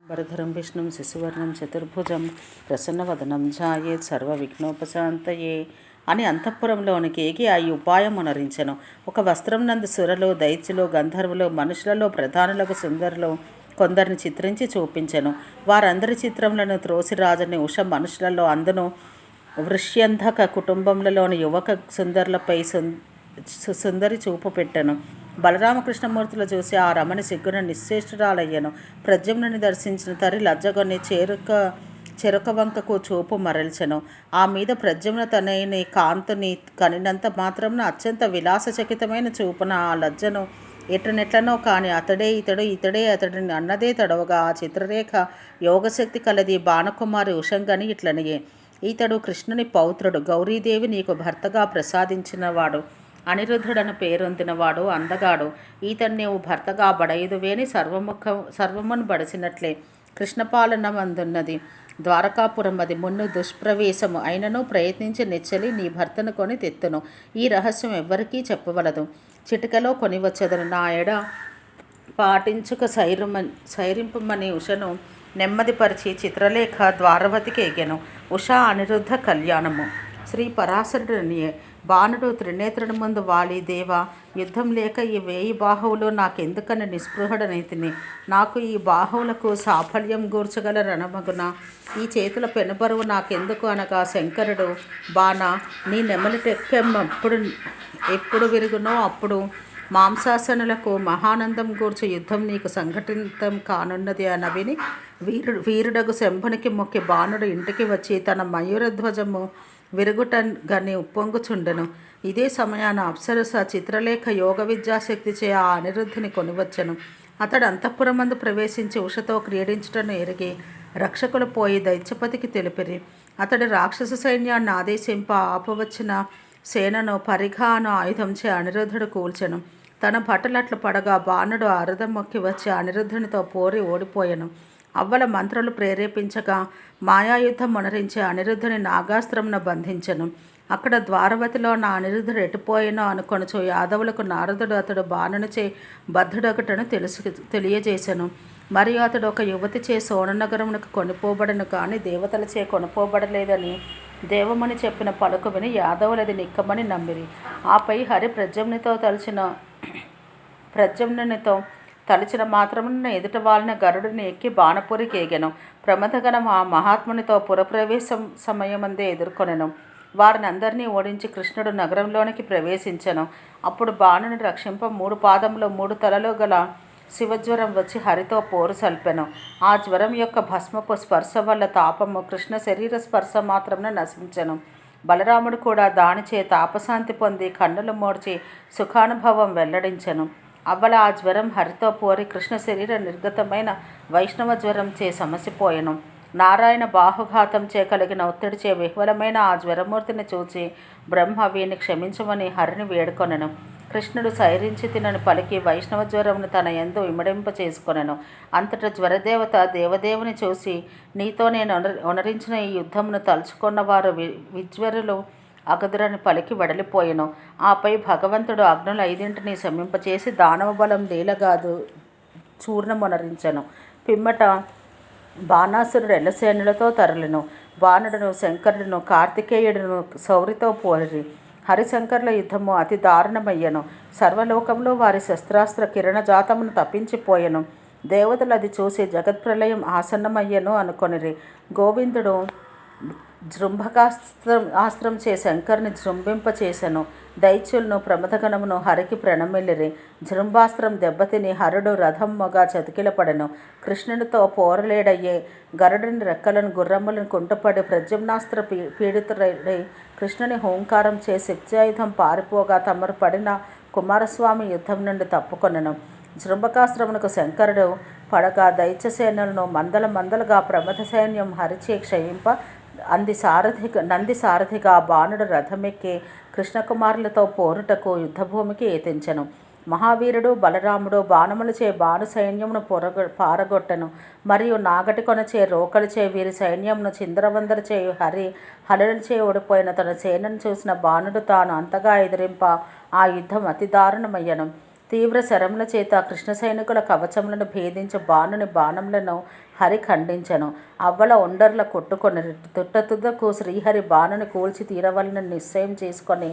వరధరం విష్ణుం శశివర్ణం చతుర్భుజం ప్రసన్నవదనం ఝాయేత్ సర్వవిఘ్నోపశాంతయే అని అంతఃపురంలోనికి ఎగి ఆ ఉపాయం ఉనరించెను. ఒక వస్త్రం నందు సురలు, దైత్యులు, గంధర్వులు, మనుషులలో ప్రధానులకు సుందరులు కొందరిని చిత్రించి చూపించెను. వారందరి చిత్రములను త్రోసి రాజని ఉష మనుషులలో అందును వృష్యంధక కుటుంబములలోని యువక సుందరులపై సుందరి చూపు పెట్టెను. బలరామకృష్ణమూర్తులు చూసి ఆ రమణి సిగ్గున నిశ్చేష్టురాలయ్యను. ప్రద్యుమ్నుని దర్శించిన తరి లజ్జగొని చెరుక వంకకు చూపు మరల్చెను. ఆ మీద ప్రద్యుమ్న తనని కాంతుని కనినంత మాత్రమున అత్యంత విలాసచకితమైన చూపున ఆ లజ్జను ఎటునెట్లనో కాని అతడే ఇతడు, ఇతడే అతడిని అన్నదే తడవగా ఆ చిత్రరేఖ యోగశక్తి కలది బాణకుమారి ఉషంగని ఇట్లనియే. ఈతడు కృష్ణుని పౌత్రుడు, గౌరీదేవి నీకు భర్తగా ప్రసాదించినవాడు, అనిరుద్ధుడను పేరొందినవాడు, అందగాడు. ఈతడు నీవు భర్తగా బడయుదువేని సర్వమును బడిసినట్లే కృష్ణపాలనమందున్నది ద్వారకాపురం అది మున్ను దుష్ప్రవేశము అయినను ప్రయత్నించి నెచ్చలి నీ భర్తను కొని తెత్తును. ఈ రహస్యం ఎవ్వరికీ చెప్పవలదు. చిటికలో కొనివచ్చదను. నా ఎడ పాటించుక సైరింపమని ఉషను నెమ్మదిపరిచి చిత్రలేఖ ద్వారవతికి ఎగెను. ఉషా అనిరుద్ధ కళ్యాణము. శ్రీ పరాశరుడినియే. బాణుడు త్రినేత్రుని ముందు వాలి, దేవా, యుద్ధం లేక ఈ 1000 బాహువులు నాకెందుకని నిస్పృహుడనైతిని. నాకు ఈ బాహువులకు సాఫల్యం గూర్చగల రణమగున. ఈ చేతుల పెనుబరువు నాకెందుకు అనగా, శంకరుడు, బాణ, నీ నెమలిటెక్కెం ఎప్పుడు విరుగునో అప్పుడు మాంసాసనులకు మహానందం గూర్చు యుద్ధం నీకు సంఘటితం కానున్నది అనవిని వీరుడగు శంభునికి మొక్కి బాణుడు ఇంటికి వచ్చి తన మయూరధ్వజము విరుగుటగని ఉప్పొంగుచుండెను. ఇదే సమయాన అప్సరస చిత్రలేఖ యోగ విద్యాశక్తిచే ఆ అనిరుద్ధుని కొనివచ్చెను. అతడు అంతఃపురమందు ప్రవేశించి ఉషతో క్రీడించుటను ఎరిగి రక్షకులు పోయి దైత్యపతికి తెలిపిరి. అతడు రాక్షస సైన్యాన్ని ఆదేశింప ఆపవచ్చిన సేనను పరిఘా అను ఆయుధంచే అనిరుద్ధుడు కూల్చెను. తన భటులట్లు పడగా బాణుడు అరదం మొక్కి వచ్చి అనిరుద్ధునితో పోరి ఓడిపోయెను. అవ్వల మంత్రులు ప్రేరేపించగా మాయాయుద్ధం మొనరించి అనిరుద్ధుని నాగాస్త్రమున బంధించెను. అక్కడ ద్వారవతిలో నా అనిరుద్ధుడు ఎటుపోయినో అనుకొనుచు యాదవులకు నారదుడు అతడు బాణునిచే బద్ధుడొకటను తెలియజేశను. మరియు అతడు ఒక యువతిచే సోననగరమునకు కొనిపోబడను కానీ దేవతలచే కొనిపోబడలేదని దేవముని చెప్పిన పలుకు విని యాదవులది నిక్కమని నమ్మిరి. ఆపై హరి ప్రద్యుమ్నునితో తలిచిన మాత్రమున ఎదుట వాలిన గరుడిని ఎక్కి బాణపురికి ఎగెను. ప్రమథగణం ఆ మహాత్మునితో పురప్రవేశం సమయమందే ఎదుర్కొనెను. వారిని అందరినీ ఓడించి కృష్ణుడు నగరంలోనికి ప్రవేశించెను. అప్పుడు బాణుని రక్షింప 3 పాదములు 3 తలలు గల శివజ్వరం వచ్చి హరితో పోరు సల్పెను. ఆ జ్వరం యొక్క భస్మపు స్పర్శ వల్ల తాపము కృష్ణ శరీర స్పర్శ మాత్రమున నశించెను. బలరాముడు కూడా దానిచే తాపశాంతి పొంది కన్నులు మోడ్చి సుఖానుభవం వెల్లడించెను. అవ్వల ఆ జ్వరం హరితో పోరి కృష్ణ శరీర నిర్గతమైన వైష్ణవ జ్వరం చే సమసిపోయెను. నారాయణ బాహుఘాతం చే కలిగిన ఒత్తిడిచే విహ్వలమైన ఆ జ్వరమూర్తిని చూచి బ్రహ్మ వీని క్షమించమని హరిని వేడుకొనెను. కృష్ణుడు సైరించి తినని పలికి వైష్ణవ జ్వరమును తన యందు ఇమడింప చేసుకొనెను. అంతటా జ్వరదేవత దేవదేవుని చూసి, నీతో నేను ఒనరించిన ఈ యుద్ధమును తలుచుకున్నవారు విజ్వరులు అగదురని పలికి వెడలిపోయెను. ఆపై భగవంతుడు అగ్నుల 5 శమింపచేసి దానవ బలం లీలగాదు చూర్ణమునరించెను. పిమ్మట బాణాసురుడు ఎల్లసేనులతో తరలిను. బాణుడును, శంకరుడును, కార్తికేయుడును శౌరితో పోరిరి. హరిశంకరుల యుద్ధము అతి దారుణమయ్యను. సర్వలోకంలో వారి శస్త్రాస్త్ర కిరణజాతమును తప్పించిపోయెను. దేవతలు అది చూసి జగత్ప్రలయం ఆసన్నమయ్యను అనుకొనిరి. గోవిందుడు జృంభకాస్త్రం చే శంకరుని జృంభింపచేసెను. దైత్యులను ప్రమథగణమును హరికి ప్రణమిల్లిరి. జృంభాస్త్రం దెబ్బతిని హరుడు రథం మొగ చతికిలపడెను. కృష్ణునితో పోరలేడయ్యే గరుడుని రెక్కలను గుర్రములను కుంటపడి ప్రద్యుమ్నాస్త్ర పీడితుడై కృష్ణుని హోంకారం చే శక్త్యాయుధం పారిపోగా తమరు పడిన కుమారస్వామి యుద్ధం నుండి తప్పుకొనెను. జృంభకాస్త్రమునకు శంకరుడు పడగా దైత్యసేనలను మందలుగా ప్రమథ సైన్యం హరిచే క్షయింప నంది సారథిగా బాణుడు రథమెక్కి కృష్ణకుమారులతో పోరుటకు యుద్ధభూమికి ఏతించెను. మహావీరుడు బలరాముడు బాణములచే బాణు సైన్యమును పారగొట్టెను. మరియు నాగటి కొనచే రోకలిచే వీరి సైన్యమును చిందరవందర చేయు హలులచే ఓడిపోయిన తన సేనను చూసిన బాణుడు తాను అంతగా ఎదిరింప ఆ యుద్ధం అతి దారుణమయ్యను. తీవ్ర శరముల చేత కృష్ణ సైనికుల కవచములను భేదించి బాణుని బాణములను హరి ఖండించెను. అవ్వల ఒండర్ల కొట్టుకొని తుట్టతుద్దకు శ్రీహరి బాణుని కూల్చి తీరవలన నిశ్చయం చేసుకొని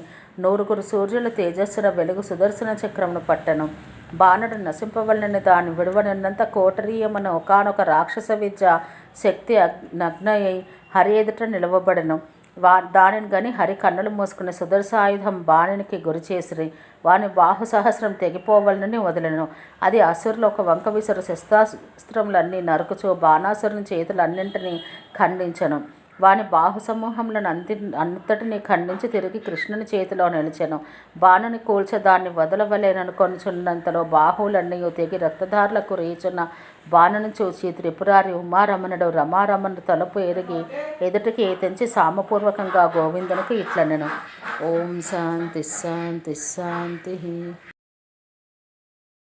9 సూర్యుల తేజస్సున వెలుగు సుదర్శన చక్రమును పట్టెను. బాణుడు నశింపవలనని దాని విడువనున్నంత కోటరీయమున ఒకానొక రాక్షస విద్య శక్తి నగ్నయ్యి హరి ఎదుట నిలవబడెను. దానిని గని హరి కన్నులు మూసుకుని సుదర్శాయుధం బాణునికి గురిచేసిరి. వాని బాహు సహస్రం తెగిపోవలనని వదిలెను. అది అసురులు ఒక వంక విసురు శస్త్రాస్త్రములన్నీ నరుకుచూ బాణాసురుని చేతులన్నింటినీ ఖండించెను. వాని బాహు సమూహములను అంతటినీ ఖండించి తిరిగి కృష్ణుని చేతిలో నిలిచెను. బాణుని కూల్చ దాన్ని వదలవలేననుకొనుచున్నంతలో బాహువులన్నీ తెగి రక్తధారలకు రీచున్న బాణుని చూచి త్రిపురారి ఉమారమణుడు రమారమణుడు తలుపు ఎరిగి ఎదుటికి తెంచి సామపూర్వకంగా గోవిందునికి ఇట్లనెను. ఓం శాంతి శాంతి శాంతి.